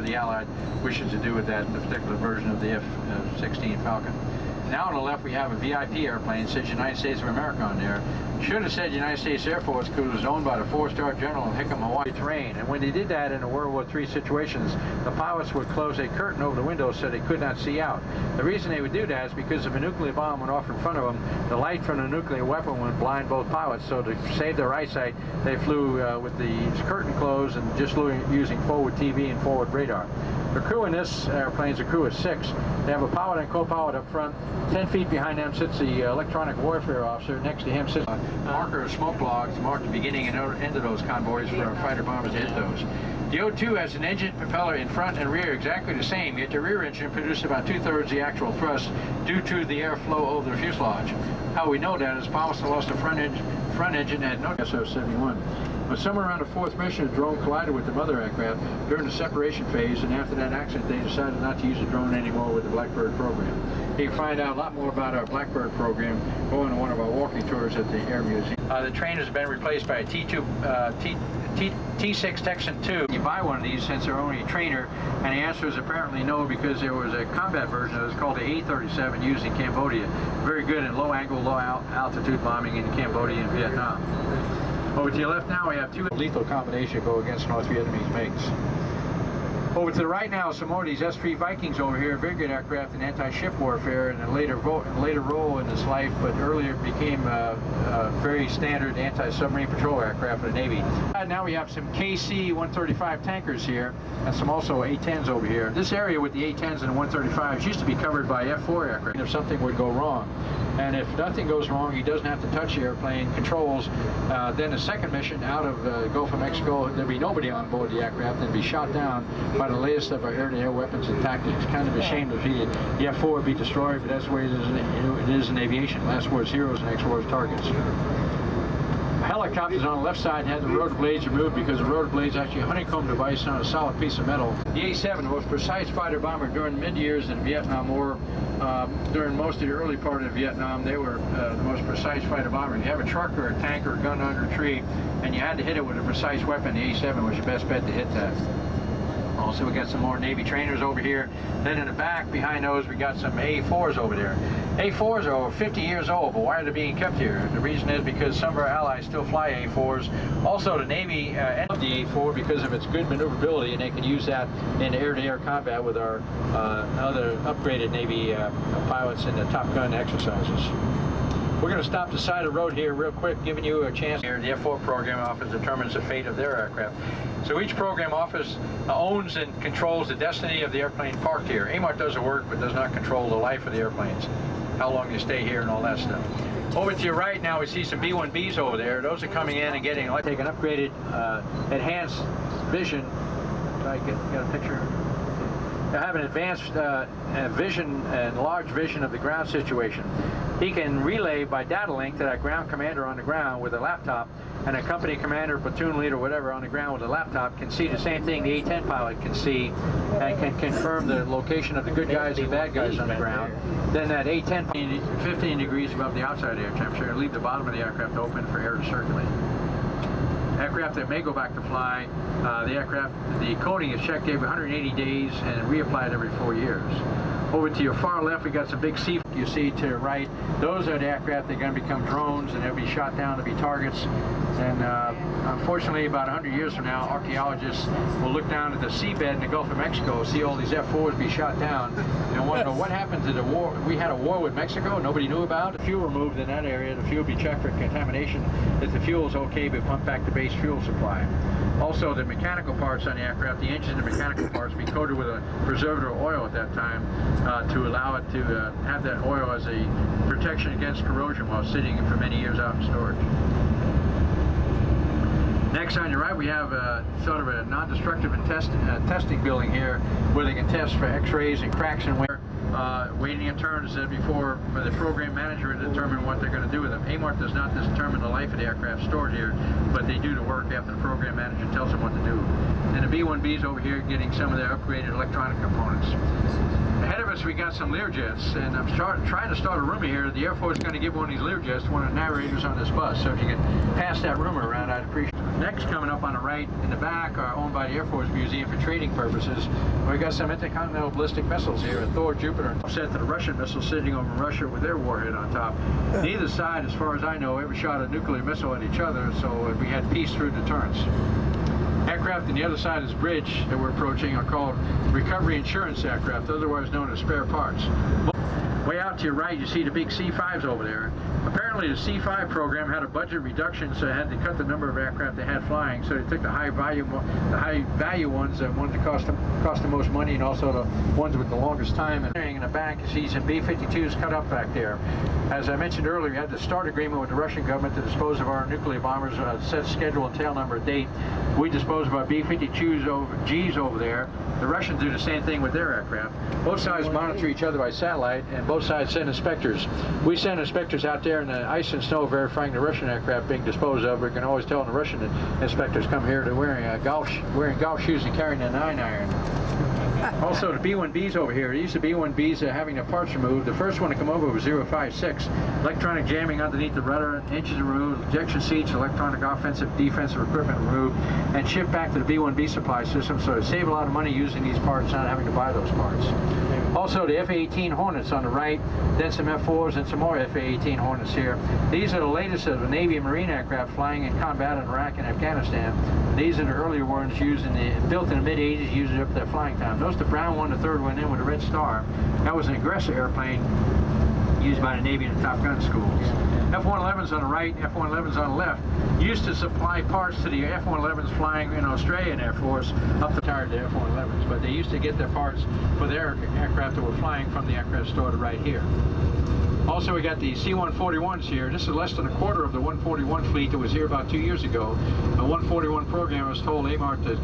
the Allied wishes to do with that particular version of the F-16 Falcon. Now on the left we have a VIP airplane. It says United States of America on there. Should have said United States Air Force because it was owned by the 4-star general in Hickam, Hawaii terrain. And when they did that in the World War III situations, the pilots would close a curtain over the windows so they could not see out. The reason they would do that is because if a nuclear bomb went off in front of them, the light from the nuclear weapon would blind both pilots. So to save their eyesight, they flew with the curtain closed and just using forward TV and forward radar. The crew in this airplane is a crew of 6. They have a pilot and co-pilot up front. 10 feet behind them sits the electronic warfare officer. Next to him sits a marker of smoke logs to mark the beginning and end of those convoys for our fighter bombers to hit those. The O2 has an engine propeller in front and rear exactly the same, yet the rear engine produced about 2/3 the actual thrust due to the airflow over the fuselage. How we know that is pilots lost the front engine and had no SO-71. But somewhere around the 4th mission, the drone collided with the mother aircraft during the separation phase, and after that accident, they decided not to use the drone anymore with the Blackbird program. You can find out a lot more about our Blackbird program going on one of our walking tours at the Air Museum. The train has been replaced by a T6 Texan II. You buy one of these since they're only a trainer, and the answer is apparently no, because there was a combat version that was called the A-37 used in Cambodia. Very good in low angle, low altitude bombing in Cambodia and Vietnam. Over to your left now we have 2 lethal combination go against North Vietnamese MiGs. Over to the right now, some more of these S-3 Vikings over here, very good aircraft in anti-ship warfare, and a later role in its life, but earlier became a very standard anti-submarine patrol aircraft for the Navy. Now we have some KC-135 tankers here, and some also A-10s over here. This area with the A-10s and the 135s used to be covered by F-4 aircraft if something would go wrong. And if nothing goes wrong, he doesn't have to touch the airplane controls. Then the second mission out of the Gulf of Mexico, there'd be nobody on board the aircraft and be shot down by the latest of our air-to-air weapons and tactics. Kind of a shame to see the F-4 would be destroyed, but that's the way it is in aviation. Last war is heroes, next war is targets. Helicopters on the left side had the rotor blades removed because the rotor blades actually a honeycomb device on a solid piece of metal. The A-7, the most precise fighter bomber during mid-years in the Vietnam War. During most of the early part of Vietnam, they were the most precise fighter bomber. You have a truck or a tank or a gun under a tree, and you had to hit it with a precise weapon. The A-7 was your best bet to hit that. Also, we got some more Navy trainers over here. Then in the back, behind those, we got some A-4s over there. A-4s are over 50 years old, but why are they being kept here? The reason is because some of our allies still fly A-4s. Also, the Navy loved the A-4 because of its good maneuverability, and they can use that in air-to-air combat with our other upgraded Navy pilots in the Top Gun exercises. We're going to stop the side of the road here real quick, giving you a chance here. The F-4 program office determines the fate of their aircraft. So each program office owns and controls the destiny of the airplane parked here. AMARG does the work, but does not control the life of the airplanes, how long they stay here and all that stuff. Over to your right now, we see some B-1Bs over there. Those are coming in and getting, like, take an upgraded, enhanced vision. Did I get a picture? They have an advanced vision and large vision of the ground situation. He can relay by data link to that ground commander on the ground with a laptop, and a company commander, platoon leader, whatever, on the ground with a laptop can see the same thing the A-10 pilot can see, and can confirm the location of the good guys and bad guys on the ground. Then that A-10, 15 degrees above the outside air temperature, and leave the bottom of the aircraft open for air to circulate. Aircraft that may go back to fly, the coating is checked every 180 days and reapplied every 4 years. Over to your far left, we got some big C you see to the right. Those are the aircraft that are going to become drones, and they'll be shot down to be targets. And unfortunately, about 100 years from now, archaeologists will look down at the seabed in the Gulf of Mexico, see all these F-4s be shot down, and wonder what happened to the war. We had a war with Mexico, nobody knew about. The fuel removed in that area, the fuel be checked for contamination. If the fuel is okay, be pumped back to base fuel supply. Also, the mechanical parts on the aircraft, the engine and mechanical parts, be coated with a preservative oil at that time to allow it to have that oil as a protection against corrosion while sitting for many years out in storage. Next on your right, we have sort of a non-destructive testing building here where they can test for X-rays and cracks and wear. Waiting in turn, as I said before, for the program manager to determine what they're going to do with them. AMARG does not determine the life of the aircraft stored here, but they do the work after the program manager tells them what to do. And the B-1Bs over here getting some of their upgraded electronic components. Ahead of us we got some Learjets, and I'm trying to start a rumor here. The Air Force is going to give one of these Learjets to one of the narrators on this bus, so if you can pass that rumor around, I'd appreciate it. Next, coming up on the right in the back, are owned by the Air Force Museum for trading purposes. We got some intercontinental ballistic missiles here, a Thor, Jupiter, offset to the Russian missiles sitting over Russia with their warhead on top. Neither side, as far as I know, ever shot a nuclear missile at each other, so we had peace through deterrence. Aircraft on the other side of this bridge that we're approaching are called recovery insurance aircraft, otherwise known as spare parts. Way out to your right, you see the big C-5s over there. Apparently the C-5 program had a budget reduction, so they had to cut the number of aircraft they had flying. So they took the high value ones, the ones that cost the most money, and also the ones with the longest time. And in the back, you see some B-52s cut up back there. As I mentioned earlier, we had the START agreement with the Russian government to dispose of our nuclear bombers, set schedule and tail number date. We dispose of our B-52Gs over there. The Russians do the same thing with their aircraft. Both sides monitor each other by satellite, and both sides send inspectors. We send inspectors out there in the ice and snow verifying the Russian aircraft being disposed of. We can always tell when the Russian inspectors come here to wearing golf shoes and carrying a 9-iron. Also, the B-1Bs over here. These are B-1Bs having the parts removed. The first one to come over was 056. Electronic jamming underneath the rudder, engines removed, ejection seats, electronic offensive, defensive equipment removed, and shipped back to the B-1B supply system, so to save a lot of money using these parts, not having to buy those parts. Also, the F-18 Hornets on the right, then some F-4s and some more F-18 Hornets here. These are the latest of the Navy and Marine aircraft flying in combat in Iraq and Afghanistan. These are the earlier ones built in the mid-80s, using up their flying time. Notice the brown one, the third one in with a red star. That was an aggressor airplane used by the Navy and the Top Gun schools. F-111s on the right, F-111s on the left, used to supply parts to the F-111s flying in Australian Air Force up the tired the F-111s, but they used to get their parts for their aircraft that were flying from the aircraft stored right here. Also, we got the C-141s here. This is less than a quarter of the 141 fleet that was here about 2 years ago. The 141 program was told AMARG to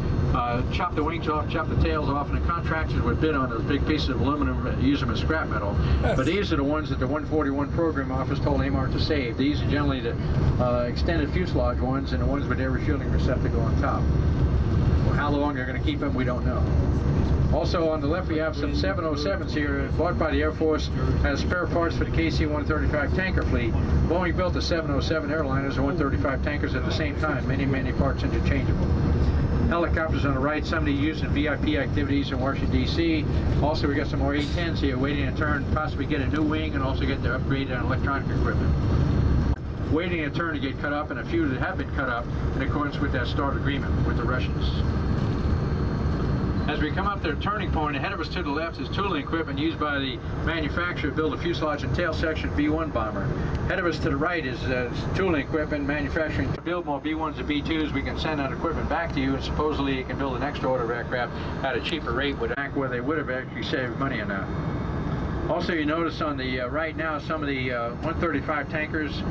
chop the wings off, chop the tails off, and the contractors would bid on those big pieces of aluminum, use them as scrap metal. But these are the ones that the 141 program office told AMARG to save. These are generally the extended fuselage ones and the ones with their refueling receptacle on top. Well, how long they're going to keep them, we don't know. Also on the left we have some 707s here bought by the Air Force as spare parts for the KC-135 tanker fleet. Boeing built the 707 airliners and 135 tankers at the same time, many parts interchangeable. Helicopters on the right, somebody used in VIP activities in Washington, D.C. Also, we got some more A-10s here waiting in turn, possibly get a new wing and also get their upgraded on electronic equipment. Waiting in turn to get cut up, and a few that have been cut up in accordance with that START agreement with the Russians. As we come up to the turning point, ahead of us to the left is tooling equipment used by the manufacturer to build a fuselage and tail section B-1 bomber. Ahead of us to the right is tooling equipment manufacturing to build more B-1s and B-2s. We can send that equipment back to you, and supposedly you can build the next order of aircraft at a cheaper rate back where they would have actually saved money on that. Also, you notice on the right now some of the 135 tankers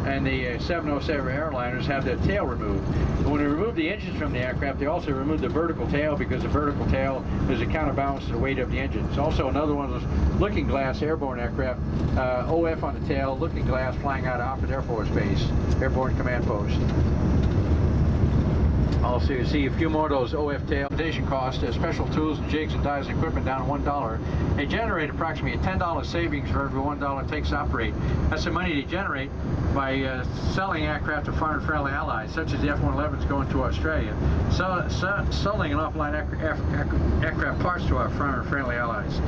and the 707 airliners have their tail removed. But when they remove the engines from the aircraft, they also remove the vertical tail, because the vertical tail is a counterbalance to the weight of the engines. Also, another one of those looking glass airborne aircraft, OF on the tail, looking glass, flying out of Offutt Air Force Base, Airborne Command Post. Also, you see a few more of those OF tail. Implementation cost, special tools and jigs and dies and equipment down to $1. They generate approximately a $10 savings for every $1 it takes to operate. That's the money they generate by selling aircraft to foreign-friendly allies, such as the F-111s going to Australia, selling an awful lot of aircraft parts to our foreign-friendly allies,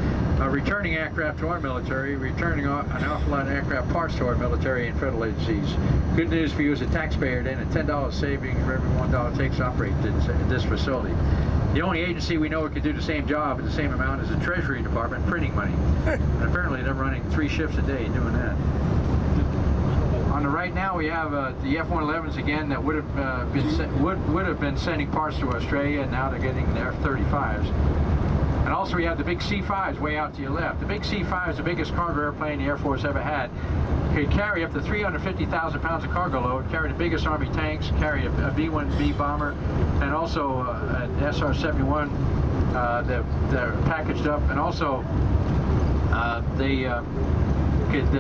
returning aircraft to our military, returning an awful lot of aircraft parts to our military and federal agencies. Good news for you as a taxpayer, then, a $10 savings for every $1 it takes to operate this facility. The only agency we know that can do the same job at the same amount is the Treasury Department, printing money. And apparently they're running 3 shifts a day doing that. On the right now we have the F-111s again that would have been sending parts to Australia, and now they're getting the F-35s. And also we have the big C-5s way out to your left. The big C-5 is the biggest cargo airplane the Air Force ever had. Could carry up to 350,000 pounds of cargo load, carry the biggest Army tanks, carry a B-1B bomber, and also an SR-71 they're packaged up, and also they could